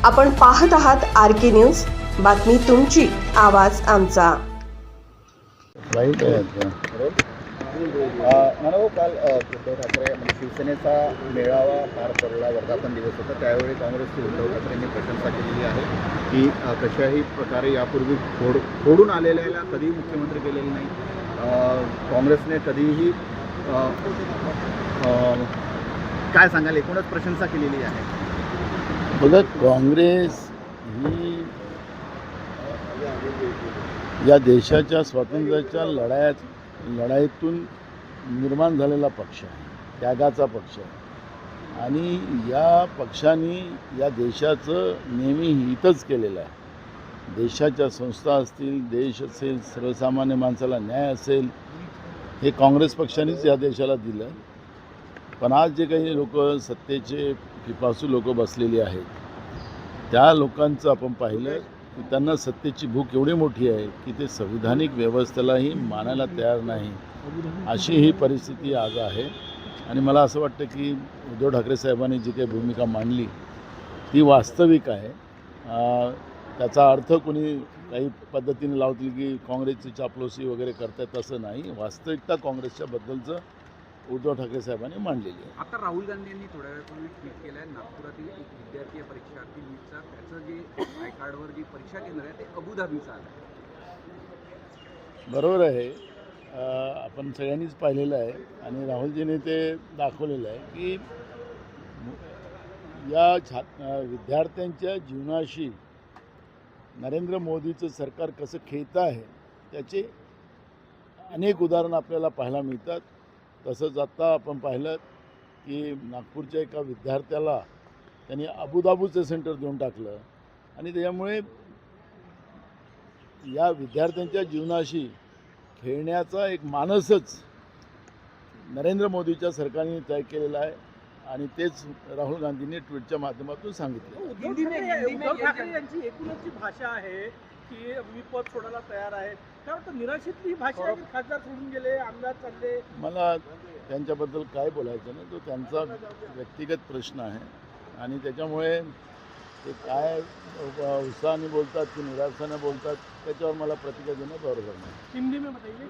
आपण पाहत आहात RK न्यूज, बातमी तुमची, आवाज आमचा। वाईट आहे आता। मला काल उद्धव ठाकरे म्हणजे शिवसेनेचा मेळावा पार पडला, वर्धापन दिवस होता, त्यावेळी काँग्रेसचे उद्धव ठाकरेंनी प्रशंसा केलेली आहे की कशाही प्रकारे यापूर्वी फोडून आलेल्याला कधीही मुख्यमंत्री केलेले नाही। काँग्रेसने कधीही काय सांगाल, एकूणच प्रशंसा केलेली आहे। बघा, काँग्रेस ही या देशाच्या स्वातंत्र्याच्या लढाईतून निर्माण झालेला पक्ष आहे, त्यागाचा पक्ष आहे आणि या पक्षाने या देशाचं नेहमी हितच केलेलं आहे। देशाच्या संस्था असतील, देश असेल, सर्वसामान्य माणसाला न्याय असेल, हे काँग्रेस पक्षानेच या देशाला दिलं। पण आज जे काही लोक सत्तेचे पिपासू लोक बसलेली आहेत, त्या लोकांचं आपण पाहिलं की त्यांना सत्तेची भूक एवढी मोठी आहे की ते संविधानिक व्यवस्थेलाही मानायला तयार नाही, अशी ही परिस्थिती आज आहे। आणि मला असं वाटतं की उद्धव ठाकरे साहेबांनी जी काही भूमिका मांडली ती वास्तविक आहे। त्याचा अर्थ कोणी काही पद्धतीने लावतील की काँग्रेसची चापलूसी वगैरे करतात, असं नाही। वास्तविकता काँग्रेसच्या बद्दलचं उद्धव ठाकरे साहेबांनी मांडलेली आहे। आता राहुल गांधी यांनी थोड्या वेळापूर्वी ट्विट केलं आहे, नागपुरातील एक विद्यार्थी परीक्षार्थी नीटचा, त्याचं जे आय कार्डवर जी परीक्षा केंद्र आहे ते अबुधाबीचं आलं आहे। बरोबर आहे, आपण सगळ्यांनीच पाहिलेलं आहे आणि राहुलजीने ते दाखवलेलं आहे की या विद्यार्थ्यांच्या जीवनाशी नरेंद्र मोदीचं सरकार कसं खेळतं आहे त्याचे अनेक उदाहरणं आपल्याला पाहायला मिळतात। तसंच आत्ता आपण पाहिलं की नागपूरच्या एका विद्यार्थ्याला त्यांनी अबुधाबीचं सेंटर देऊन टाकलं आणि त्याच्यामुळे या विद्यार्थ्यांच्या जीवनाशी खेळण्याचा एक मानसच नरेंद्र मोदीच्या सरकारने तय केलेला आहे आणि तेच राहुल गांधींनी ट्विटच्या माध्यमातून सांगितलं। उद्धव ठाकरे यांची एकूणच भाषा आहे की मी पद सोडायला तयार आहे, त्यावर निराशेतली भाषा आहे की खासदार सोडून गेले, आमदार चालले। मला त्यांच्याबद्दल काय बोलायचं नाही, तो त्यांचा व्यक्तिगत प्रश्न आहे आणि त्याच्यामुळे ते काय उत्साहाने बोलतात की निराशाने बोलतात त्याच्यावर मला प्रतिक्रिया देणं बरोबर नाही। हिंदी में बताइए।